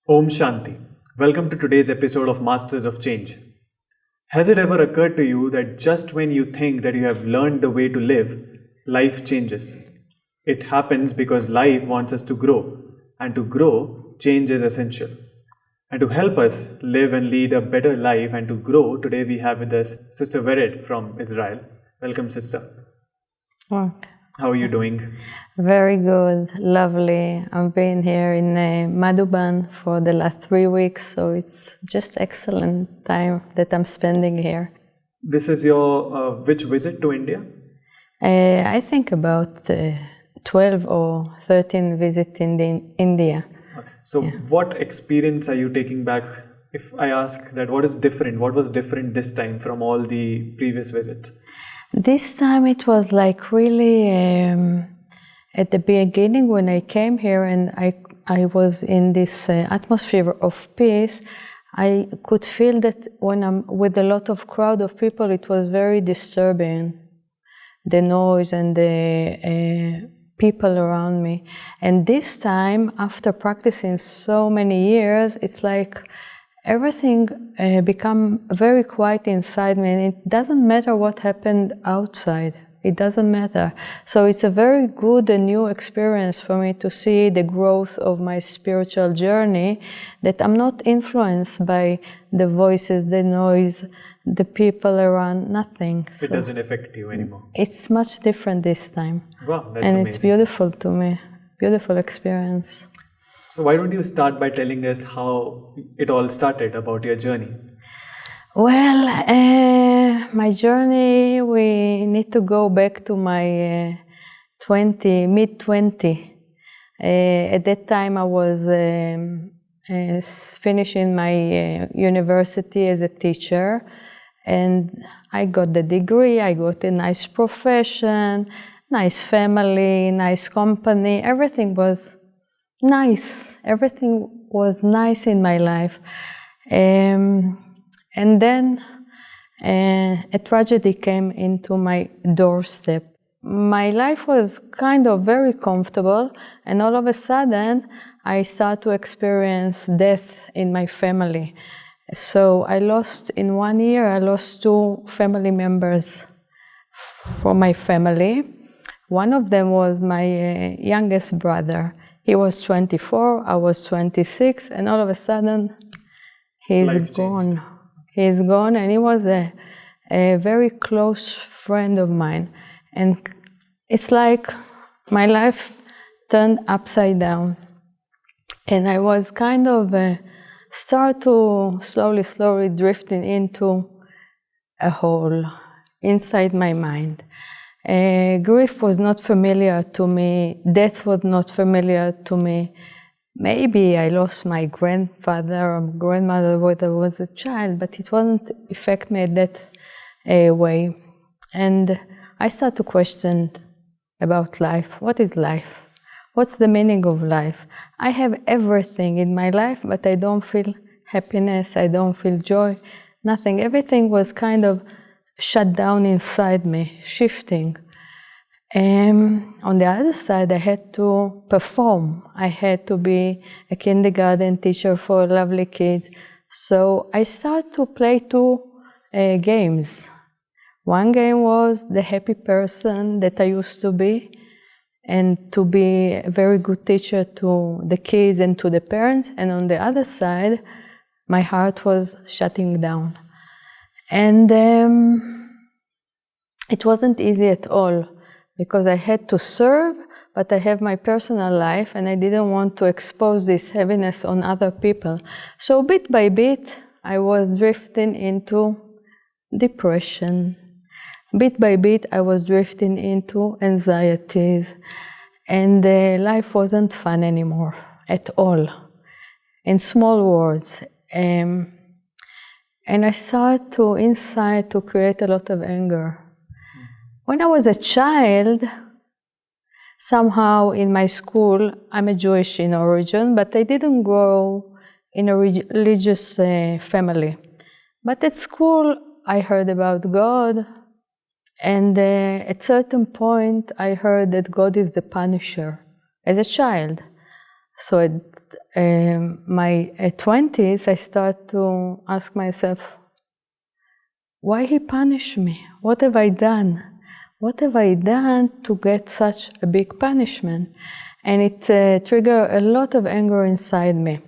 Om Shanti. Welcome to today's episode of Masters of Change. Has it ever occurred to you that just when you think that you have learned the way to live, life changes? It happens because life wants us to grow, and to grow, change is essential. And to help us live and lead a better life and to grow, today we have with us Sister Vered from Israel. Welcome, Sister. Oh, How are you doing? very good, lovely. I've been here in Madhuban for the last 3 weeks, so it's just excellent time that I'm spending here. This is your which visit to India? I think about 12 or 13 visits in India. So what experience are you taking back? If I ask that, what is different? What was different this time from all the previous visits? This time it was like really at the beginning when I came here and I was in this atmosphere of peace. I could feel that when I'm with a lot of crowd of people, it was very disturbing, the noise and the people around me. And this time, after practicing so many years, it's like everything become very quiet inside me, and it doesn't matter what happened outside. It doesn't matter. So it's a very good and new experience for me to see the growth of my spiritual journey, that I'm not influenced by the voices, the noise, the people around, nothing. It doesn't affect you anymore. It's much different this time. Wow, that's and amazing. It's beautiful to me. Beautiful experience. So why don't you start by telling us how it all started, about your journey? Well, my journey, we need to go back to my mid-20. At that time, I was finishing my university as a teacher, and I got the degree, I got a nice profession, nice family, nice company, everything was nice. Everything was nice in my life. And then a tragedy came into my doorstep. My life was kind of very comfortable, and all of a sudden I started to experience death in my family. So in 1 year, I lost 2 family members from my family. One of them was my youngest brother. He was 24, I was 26, and all of a sudden, he's gone. He's gone, and he was a very close friend of mine. And it's like my life turned upside down. And I was kind of start to slowly drifting into a hole inside my mind. Grief was not familiar to me. Death was not familiar to me. Maybe I lost my grandfather or grandmother when I was a child, but it wasn't affect me that way. And I started to question about life. What is life? What's the meaning of life? I have everything in my life, but I don't feel happiness. I don't feel joy. Nothing. Everything was kind of shut down inside me, shifting. On the other side, I had to perform. I had to be a kindergarten teacher for lovely kids. So I started to play 2 games. One game was the happy person that I used to be, and to be a very good teacher to the kids and to the parents. And on the other side, my heart was shutting down. And it wasn't easy at all, because I had to serve, but I have my personal life, and I didn't want to expose this heaviness on other people. So bit by bit, I was drifting into depression. Bit by bit, I was drifting into anxieties, and life wasn't fun anymore at all. In small words. And I started inside to create a lot of anger. When I was a child, somehow in my school, I'm a Jewish in origin, but I didn't grow in a religious family. But at school, I heard about God, and at certain point, I heard that God is the punisher. As a child, So at my 20s, I start to ask myself, why he punished me? What have I done? What have I done to get such a big punishment? And it triggered a lot of anger inside me,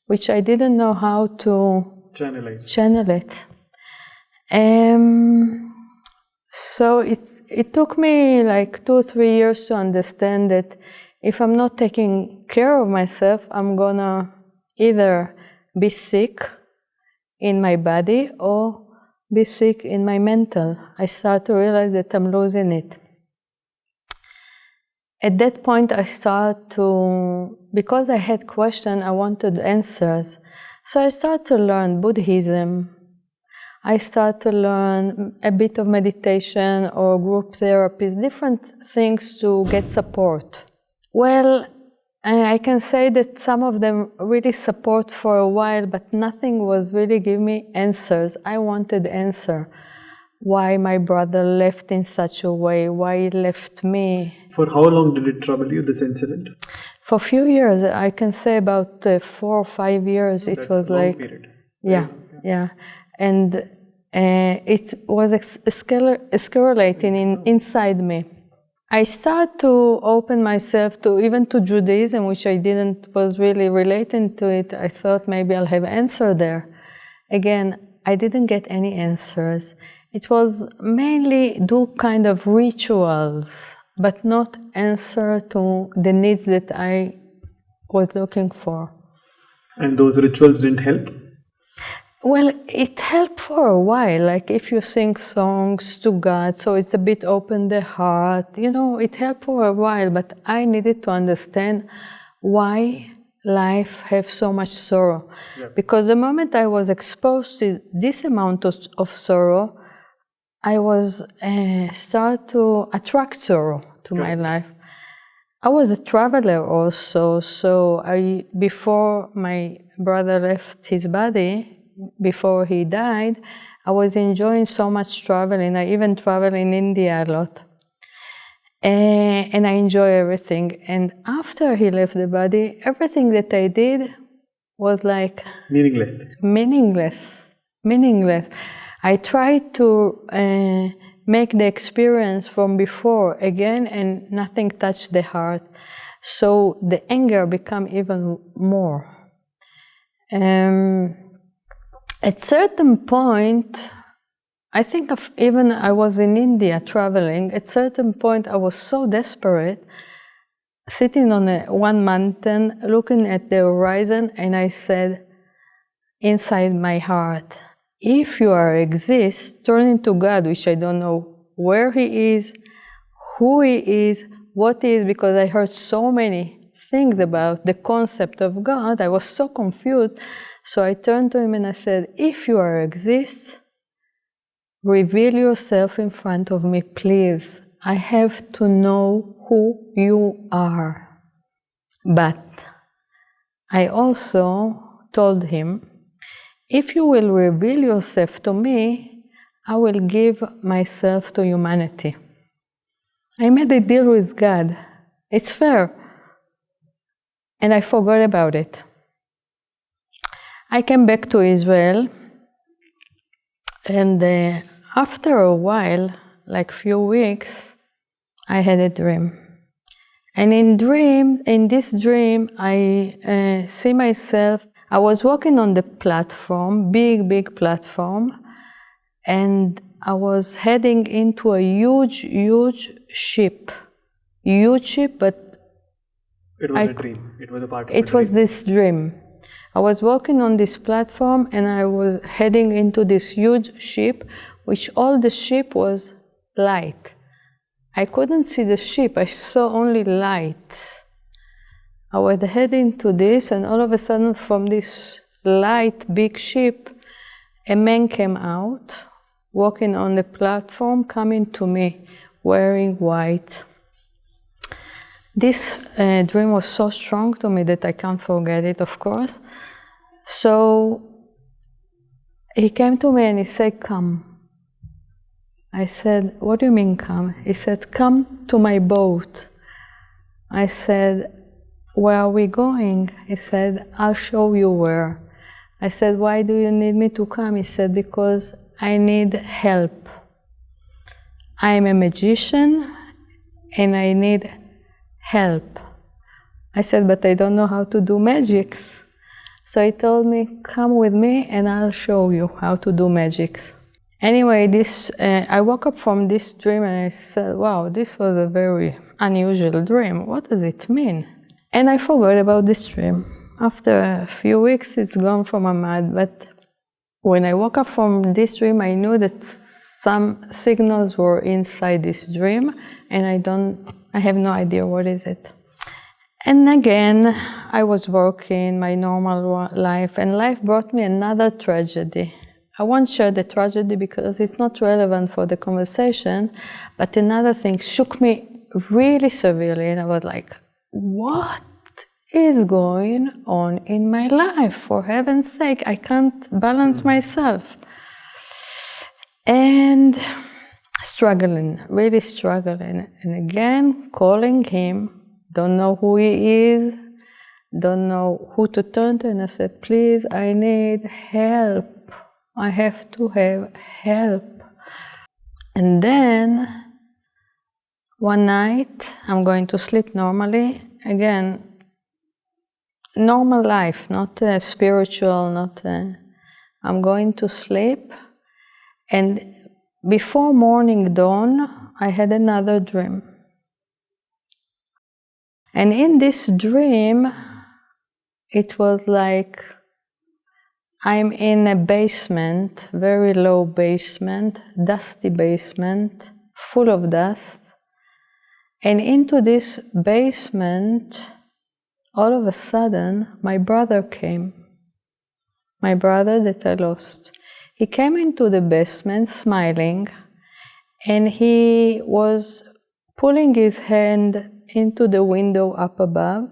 which I didn't know how to channel it. So it took me like 2-3 years to understand that if I'm not taking care of myself, I'm gonna either be sick in my body or be sick in my mental. I start to realize that I'm losing it. At that point, I start to, because I had questions, I wanted answers. So I start to learn Buddhism. I start to learn a bit of meditation or group therapies, different things to get support. Well, I can say that some of them really support for a while, but nothing was really giving me answers. I wanted answer. Why my brother left in such a way, why he left me. For how long did it trouble you, this incident? For a few years, I can say about 4 or 5 years. It was a long like, period. Yeah. And it was escalating inside me. I started to open myself to even to Judaism, which I didn't was really relating to it. I thought maybe I'll have answer there. Again, I didn't get any answers. It was mainly do kind of rituals, but not answer to the needs that I was looking for. And those rituals didn't help? Well, it helped for a while, like if you sing songs to God, so it's a bit open the heart, it helped for a while, but I needed to understand why life has so much sorrow. Yeah. Because the moment I was exposed to this amount of sorrow, I was start to attract sorrow to my life. I was a traveler also, so before my brother left his body, before he died, I was enjoying so much traveling. I even travel in India a lot. And I enjoy everything. And after he left the body, everything that I did was like... Meaningless. I tried to make the experience from before again, and nothing touched the heart. So the anger became even more. At certain point, I think I was in India traveling. At certain point, I was so desperate, sitting on one mountain, looking at the horizon, and I said, inside my heart, if you exist, turning to God, which I don't know where He is, who He is, what He is, because I heard so many things about the concept of God, I was so confused. So I turned to Him and I said, if you exist, reveal yourself in front of me, please. I have to know who you are. But I also told Him, if you will reveal yourself to me, I will give myself to humanity. I made a deal with God. It's fair. And I forgot about it. I came back to Israel, and after a while, like few weeks, I had a dream. And in this dream, I see myself, I was walking on the platform, big platform, and I was heading into a huge ship. Huge ship, but... It was a dream. It was a part of a dream. It was this dream. I was walking on this platform and I was heading into this huge ship, which all the ship was light. I couldn't see the ship, I saw only light. I was heading to this, and all of a sudden from this light big ship, a man came out, walking on the platform, coming to me, wearing white. This dream was so strong to me that I can't forget it, of course. So he came to me and he said, come. I said, what do you mean come? He said, come to my boat. I said, "Where are we going?" He said, "I'll show you where." I said, "Why do you need me to come?" He said, "Because I need help. I'm a magician and I need help." I said, "But I don't know how to do magics." So he told me, "Come with me and I'll show you how to do magics." Anyway, I woke up from this dream and I said, "Wow, this was a very unusual dream. What does it mean?" And I forgot about this dream. After a few weeks, it's gone from my mind. But when I woke up from this dream, I knew that some signals were inside this dream, and I have no idea what is it. And again, I was working my normal life, and life brought me another tragedy. I won't share the tragedy because it's not relevant for the conversation, but another thing shook me really severely, and I was like, what is going on in my life? For heaven's sake, I can't balance myself. And struggling, really struggling. And again, calling him, don't know who he is, don't know who to turn to. And I said, "Please, I need help. I have to have help." And then one night, I'm going to sleep normally. Again, normal life, not spiritual, I'm going to sleep. And before morning dawn, I had another dream. And in this dream, it was like I'm in a basement, very low basement, dusty basement, full of dust. And into this basement, all of a sudden, my brother came. My brother that I lost. He came into the basement smiling, and he was pulling his hand into the window up above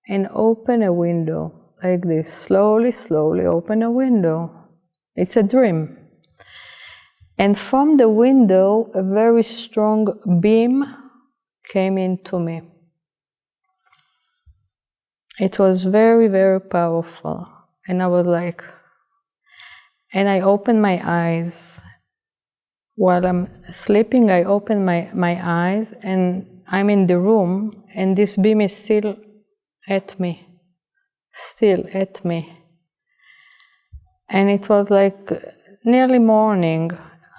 and open a window like this. Slowly, slowly open a window. It's a dream. And from the window, a very strong beam came into me. It was very, very powerful. And I was like, and I opened my eyes. While I'm sleeping, I open my eyes, and I'm in the room, and this beam is still at me. And it was like nearly morning.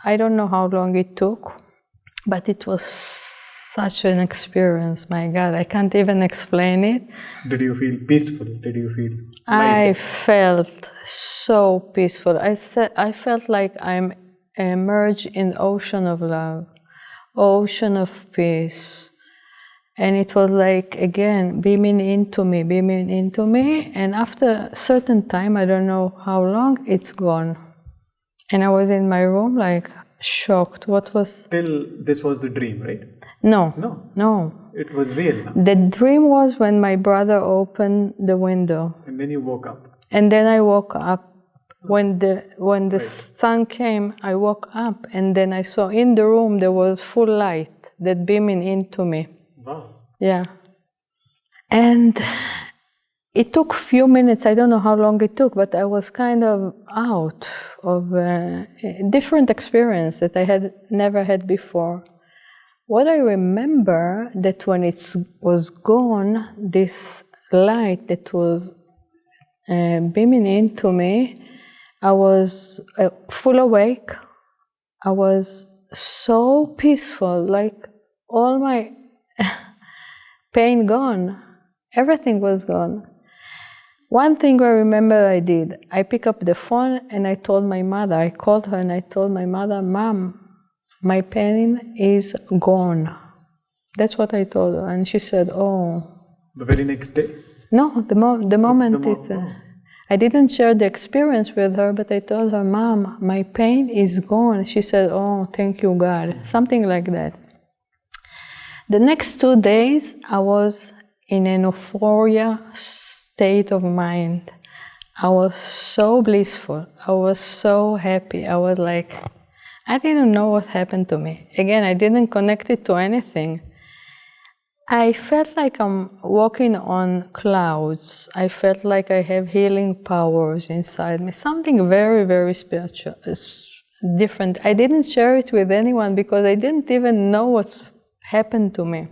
I don't know how long it took, but it was such an experience. My God, I can't even explain it. Did you feel peaceful? Did you feel light? I felt so peaceful. I felt like I'm immersed in ocean of love, ocean of peace. And it was like, again, beaming into me. And after a certain time, I don't know how long, it's gone. And I was in my room, like, shocked. What was... Still, this was the dream, right? No. It was real. The dream was when my brother opened the window. And then you woke up. And then I woke up. When the sun came, I woke up, and then I saw in the room there was full light that beaming into me. Wow. Yeah. And it took a few minutes. I don't know how long it took, but I was kind of out of a different experience that I had never had before. What I remember that when it was gone, this light that was beaming into me, I was full awake. I was so peaceful, like all my pain gone. Everything was gone. One thing I remember I did, I picked up the phone and I told my mother, I called her and I told my mother, "Mom, my pain is gone." That's what I told her. And she said, "Oh." The very next day? No, the moment I didn't share the experience with her, but I told her, "Mom, my pain is gone." She said, "Oh, thank you, God." Something like that. The next 2 days, I was in an euphoria state of mind. I was so blissful. I was so happy. I was like, I didn't know what happened to me. Again, I didn't connect it to anything. I felt like I'm walking on clouds. I felt like I have healing powers inside me. Something very, very spiritual. It's different. I didn't share it with anyone because I didn't even know what's happened to me.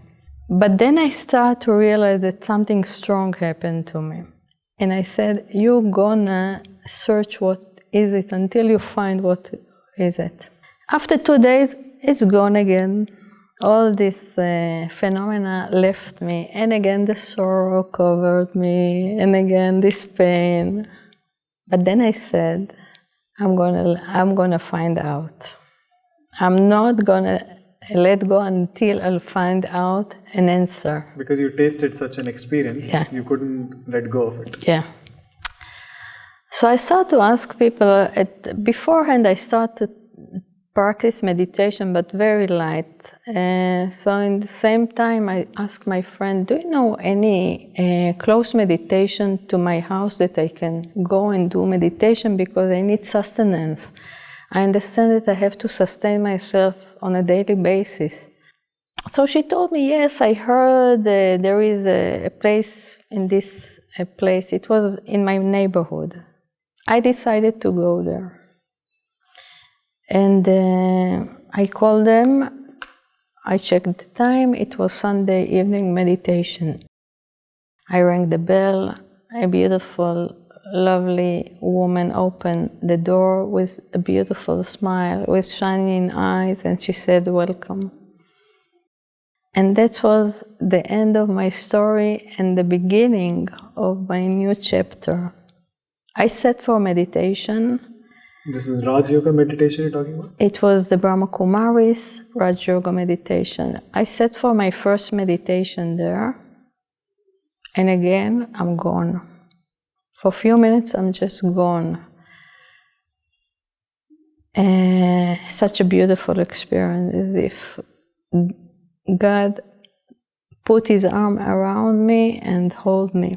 But then I started to realize that something strong happened to me. And I said, you're gonna search what is it until you find what is it. After 2 days, it's gone again. All this phenomena left me, and again the sorrow covered me, and again this pain. But then I said, I'm gonna find out. I'm not gonna let go until I'll find out an answer. Because you tasted such an experience, Yeah. You couldn't let go of it. Yeah. So I started to ask people, beforehand I started to practice meditation, but very light. So in the same time I asked my friend, do you know any close meditation to my house that I can go and do meditation, because I need sustenance. I understand that I have to sustain myself on a daily basis. So she told me, yes, I heard there is a place in this place. It was in my neighborhood. I decided to go there. And I called them, I checked the time, it was Sunday evening meditation. I rang the bell, a beautiful, lovely woman opened the door with a beautiful smile, with shining eyes, and she said, welcome. And that was the end of my story and the beginning of my new chapter. I sat for meditation. This is Raj Yoga meditation you're talking about? It was the Brahma Kumaris Raj Yoga meditation. I sat for my first meditation there, and again, I'm gone. For a few minutes, I'm just gone. Such a beautiful experience, as if God put his arm around me and held me.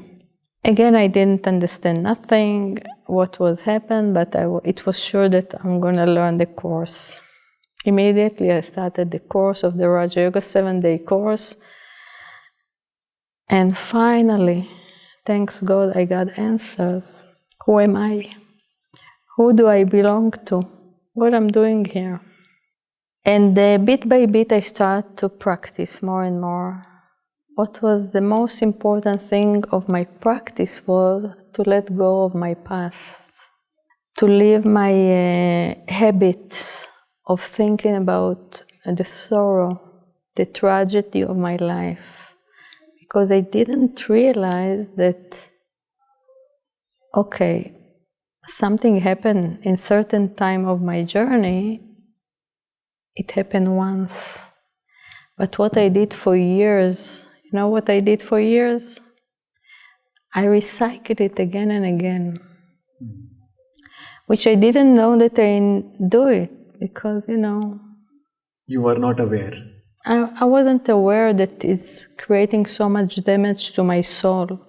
Again, I didn't understand nothing, what was happened, but it was sure that I'm going to learn the course. Immediately, I started the course of the Raja Yoga 7-day course. And finally, thanks God, I got answers. Who am I? Who do I belong to? What I'm doing here? And bit by bit, I started to practice more and more. What was the most important thing of my practice was to let go of my past, to leave my habits of thinking about the sorrow, the tragedy of my life, because I didn't realize that, okay, something happened in certain time of my journey. It happened once. But what I did for years, you know what I did for years? I recycled it again and again, which I didn't know that I do it because, You were not aware. I wasn't aware that it's creating so much damage to my soul.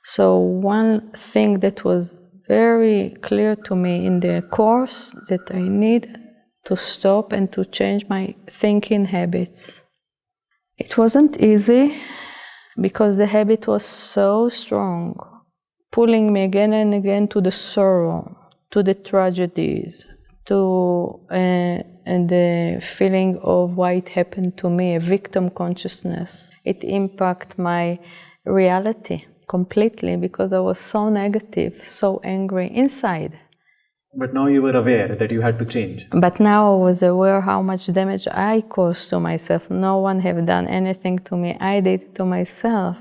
So one thing that was very clear to me in the course that I need to stop and to change my thinking habits. It wasn't easy because the habit was so strong, pulling me again and again to the sorrow, to the tragedies, to the feeling of why it happened to me, a victim consciousness. It impacted my reality completely because I was so negative, so angry inside. But now you were aware that you had to change. But now I was aware how much damage I caused to myself. No one have done anything to me. I did it to myself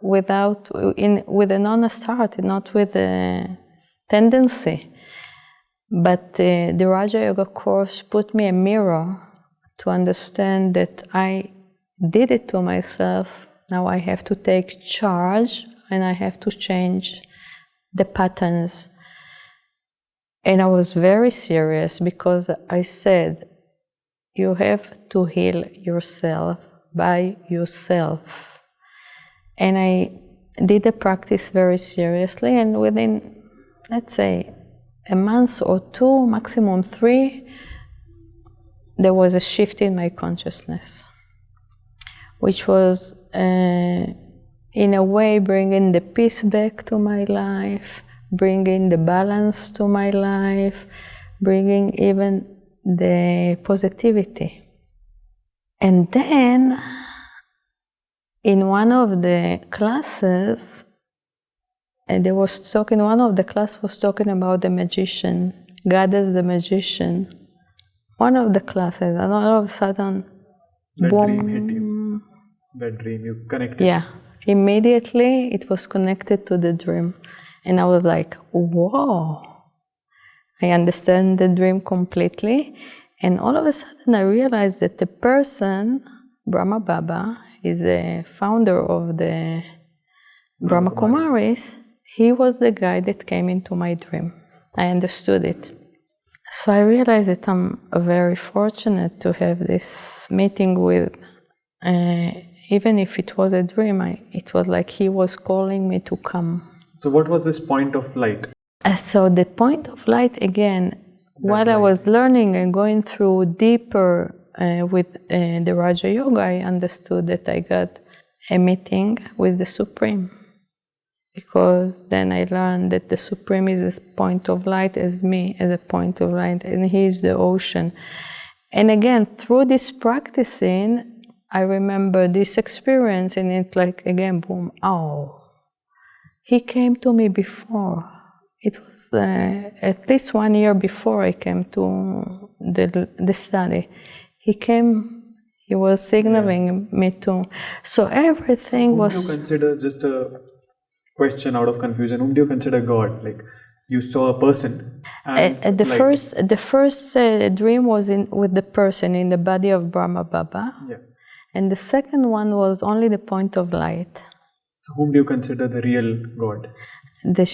with an honest heart, not with a tendency. But the Raja Yoga course put me a mirror to understand that I did it to myself. Now I have to take charge and I have to change the patterns. And I was very serious because I said, you have to heal yourself by yourself. And I did the practice very seriously, and within, let's say, a month or two, maximum 3, there was a shift in my consciousness, which was in a way bringing the peace back to my life, bringing the balance to my life, bringing even the positivity. And then in one of the classes, one of the class was talking about the magician, God as the magician. One of the classes, and all of a sudden, that boom. dream hit you. That dream, you connected. Yeah, immediately it was connected to the dream. And I was like, whoa, I understand the dream completely. And all of a sudden I realized that the person, Brahma Baba, is the founder of the Brahma Kumaris. He was the guy that came into my dream. I understood it. So I realized that I'm very fortunate to have this meeting with, even if it was a dream, it was like he was calling me to come. So what was this point of light? So the point of light, again, while I was learning and going through deeper with the Raja Yoga, I understood that I got a meeting with the Supreme. Because then I learned that the Supreme is a point of light as me, as a point of light, and He is the ocean. And again, through this practicing, I remember this experience, and it's like, again, boom, oh, He came to me before. It was at least 1 year before I came to the study. He came, He was signaling me to. So everything was... Whom do you consider, just a question out of confusion, whom do you consider God? Like, you saw a person. And the first dream was with the person in the body of Brahma Baba. Yeah. And the second one was only the point of light. So whom do you consider the real God? The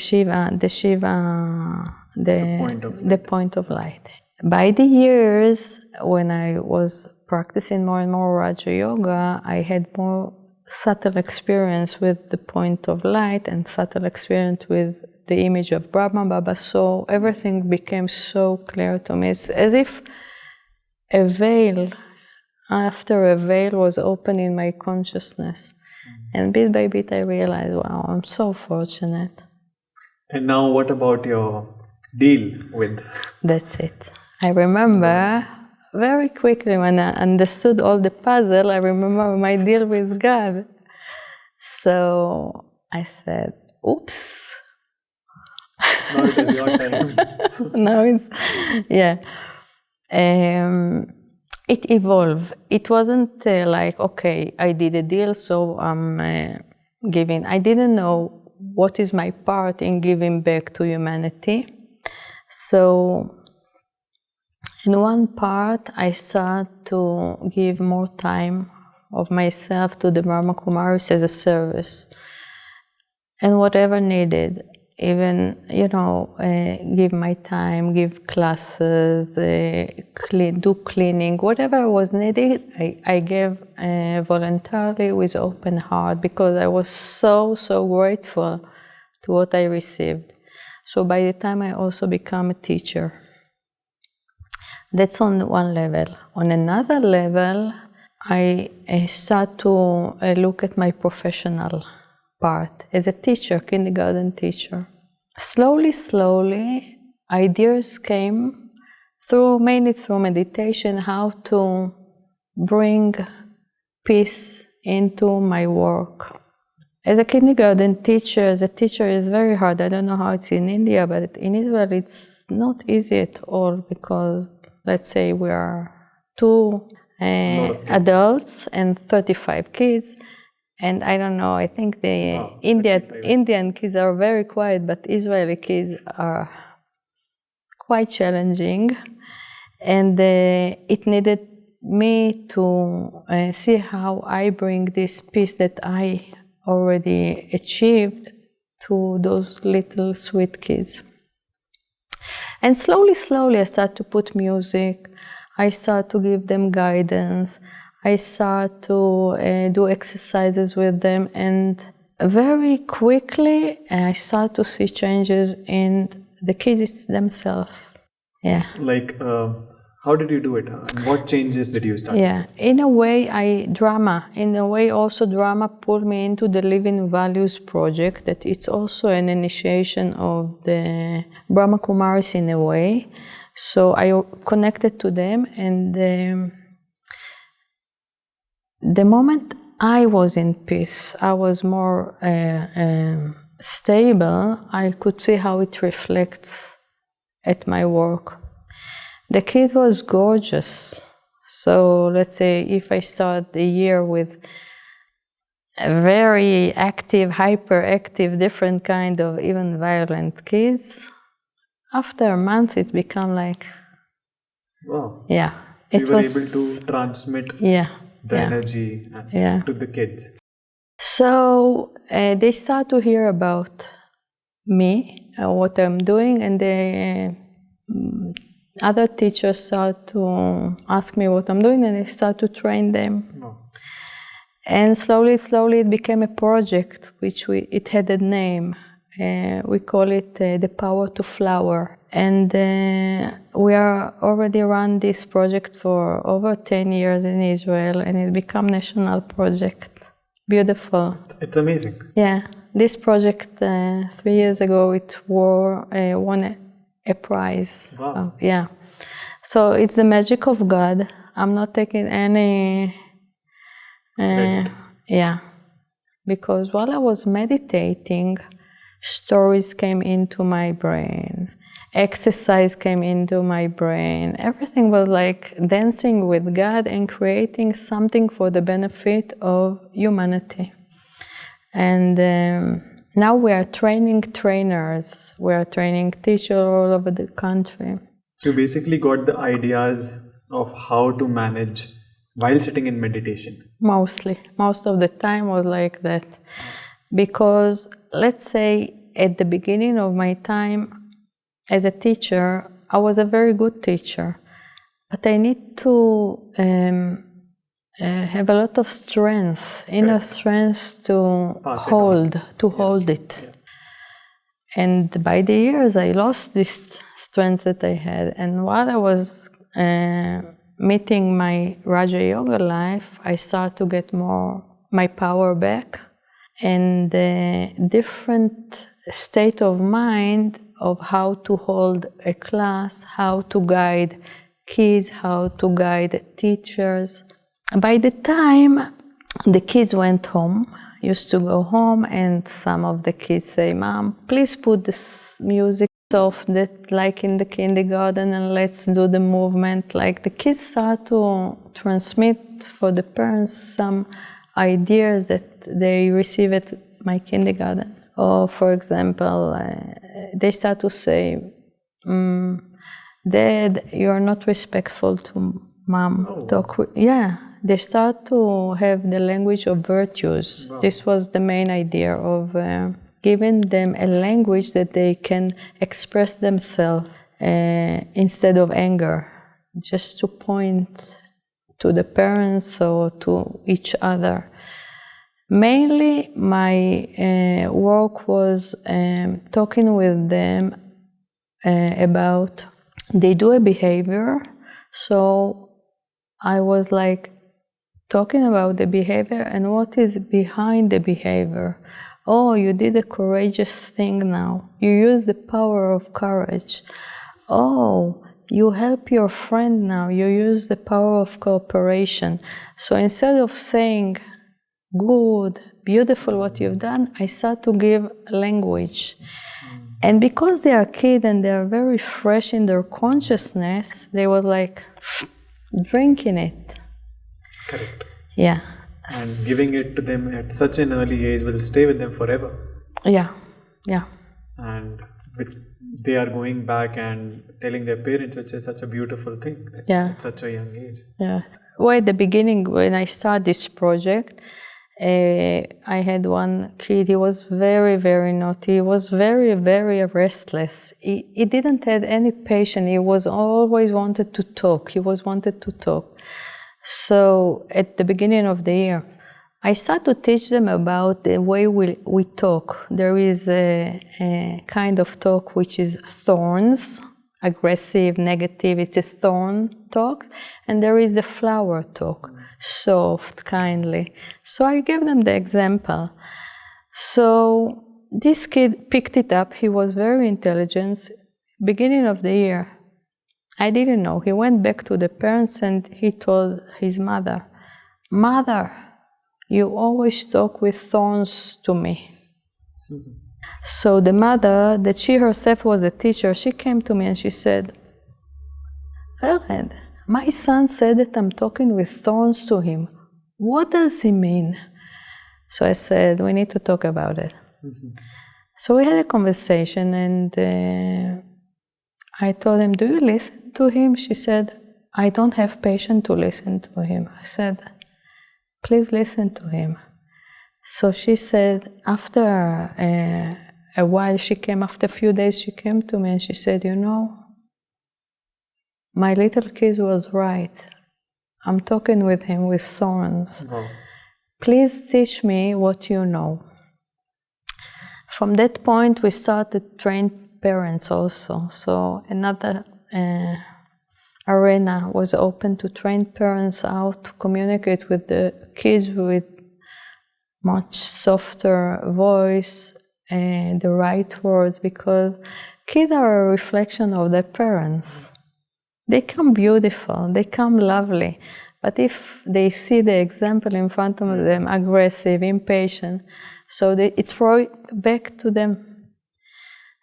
point of light. By the years, when I was practicing more and more Raja Yoga, I had more subtle experience with the point of light and subtle experience with the image of Brahma Baba. So everything became so clear to me. It's as if a veil, after a veil was open in my consciousness. And bit by bit I realized, wow, I'm so fortunate. And now what about your deal with? That's it. I remember very quickly when I understood all the puzzle, I remember my deal with God. So I said, oops. Now it is your time. Now it's, yeah. It evolved. It wasn't like, okay, I did a deal, so I'm giving. I didn't know what is my part in giving back to humanity. So in one part, I started to give more time of myself to the Brahma Kumaris as a service. And whatever needed, even, give my time, give classes, do cleaning, whatever was needed, I gave voluntarily with open heart because I was so grateful to what I received. So by the time I also became a teacher. That's on one level. On another level, I start to look at my professional part as a teacher, kindergarten teacher. Slowly, ideas came mainly through meditation, how to bring peace into my work. As a kindergarten teacher, is very hard. I don't know how it's in India, but in Israel it's not easy at all because, let's say, we are 2 adults and 35 kids. And I don't know, I think the Indian kids are very quiet, but Israeli kids are quite challenging. And it needed me to see how I bring this peace that I already achieved to those little sweet kids. And slowly I start to put music. I start to give them guidance. I start to do exercises with them, and very quickly I start to see changes in the kids themselves. Yeah. Like, How did you do it? And what changes did you start? Yeah, in a way, drama pulled me into the Living Values project. That it's also an initiation of the Brahma Kumaris in a way. So I connected to them, and the moment I was in peace, I was more stable. I could see how it reflects at my work. The kid was gorgeous. So let's say if I start the year with a very active, hyperactive, different kind of even violent kids, after a month it became like, wow. Yeah. So you were able to transmit the energy to the kids. So they start to hear about me, what I'm doing, and other teachers start to ask me what I'm doing, and I start to train them. Oh. And slowly it became a project, which it had a name. We call it The Power to Flower. And we are already run this project for over 10 years in Israel, and it became national project. Beautiful. It's amazing. Yeah. This project, 3 years ago, it won a prize. Wow. Yeah. So it's the magic of God. I'm not taking any... Because while I was meditating, stories came into my brain. Exercise came into my brain. Everything was like dancing with God and creating something for the benefit of humanity. And now we are training trainers. We are training teachers all over the country. So you basically got the ideas of how to manage while sitting in meditation. Mostly. Most of the time was like that. Because let's say at the beginning of my time as a teacher, I was a very good teacher. But I need to have a lot of strength, inner strength to hold it. Yeah. And by the years, I lost this strength that I had. And while I was meeting my Raja Yoga life, I started to get more my power back, and the different state of mind of how to hold a class, how to guide kids, how to guide teachers. By the time the kids went home, used to go home, and some of the kids say, "Mom, please put this music off that like in the kindergarten, and let's do the movement." Like the kids start to transmit for the parents some ideas that they receive at my kindergarten. Or for example, they start to say, "Dad, you are not respectful to Mom." They start to have the language of virtues. Wow. This was the main idea of giving them a language that they can express themselves instead of anger, just to point to the parents or to each other. Mainly, my work was talking with them about, they do a behavior, so I was like talking about the behavior and what is behind the behavior. Oh, you did a courageous thing now. You use the power of courage. Oh, you help your friend now. You use the power of cooperation. So instead of saying, good, beautiful what you've done, I start to give language. And because they are kids and they are very fresh in their consciousness, they were like drinking it. Correct. Yeah. And giving it to them at such an early age will stay with them forever. Yeah. And they are going back and telling their parents, which is such a beautiful thing at such a young age. Yeah. Well, at the beginning, when I started this project, I had one kid. He was very, very naughty. He was very, very restless. He didn't have any patience. He was always wanted to talk. So at the beginning of the year, I started to teach them about the way we talk. There is a kind of talk which is thorns, aggressive, negative. It's a thorn talk, and there is the flower talk, soft, kindly. So I gave them the example. So this kid picked it up. He was very intelligent. Beginning of the year, I didn't know. He went back to the parents and he told his mother, "Mother, you always talk with thorns to me." So the mother, that she herself was a teacher, she came to me and she said, "Vered, my son said that I'm talking with thorns to him. What does he mean?" So I said, "We need to talk about it." So we had a conversation and I told him, "Do you listen to him?" She said, "I don't have patience to listen to him." I said, "Please listen to him." So she said, after a while, after a few days, she came to me and she said, "You know, my little kid was right. I'm talking with him with thorns. Please teach me what you know." From that point, we started train parents also. So another arena was open to train parents how to communicate with the kids with much softer voice and the right words, because kids are a reflection of their parents. They come beautiful, they come lovely, but if they see the example in front of them, aggressive, impatient, so it throws back to them.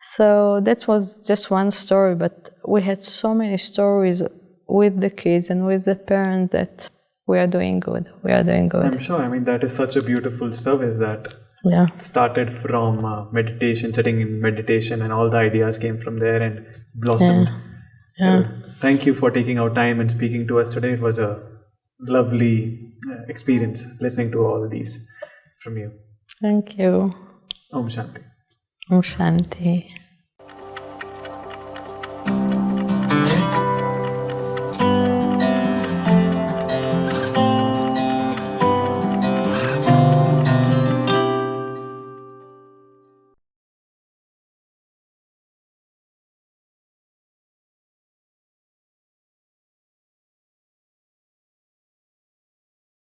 So that was just one story, but we had so many stories with the kids and with the parents that we are doing good. We are doing good. I'm sure. I mean, that is such a beautiful service that started from meditation, sitting in meditation, and all the ideas came from there and blossomed. Thank you for taking our time and speaking to us today. It was a lovely experience listening to all these from you. Thank you. Om Shanti. Om Shanti.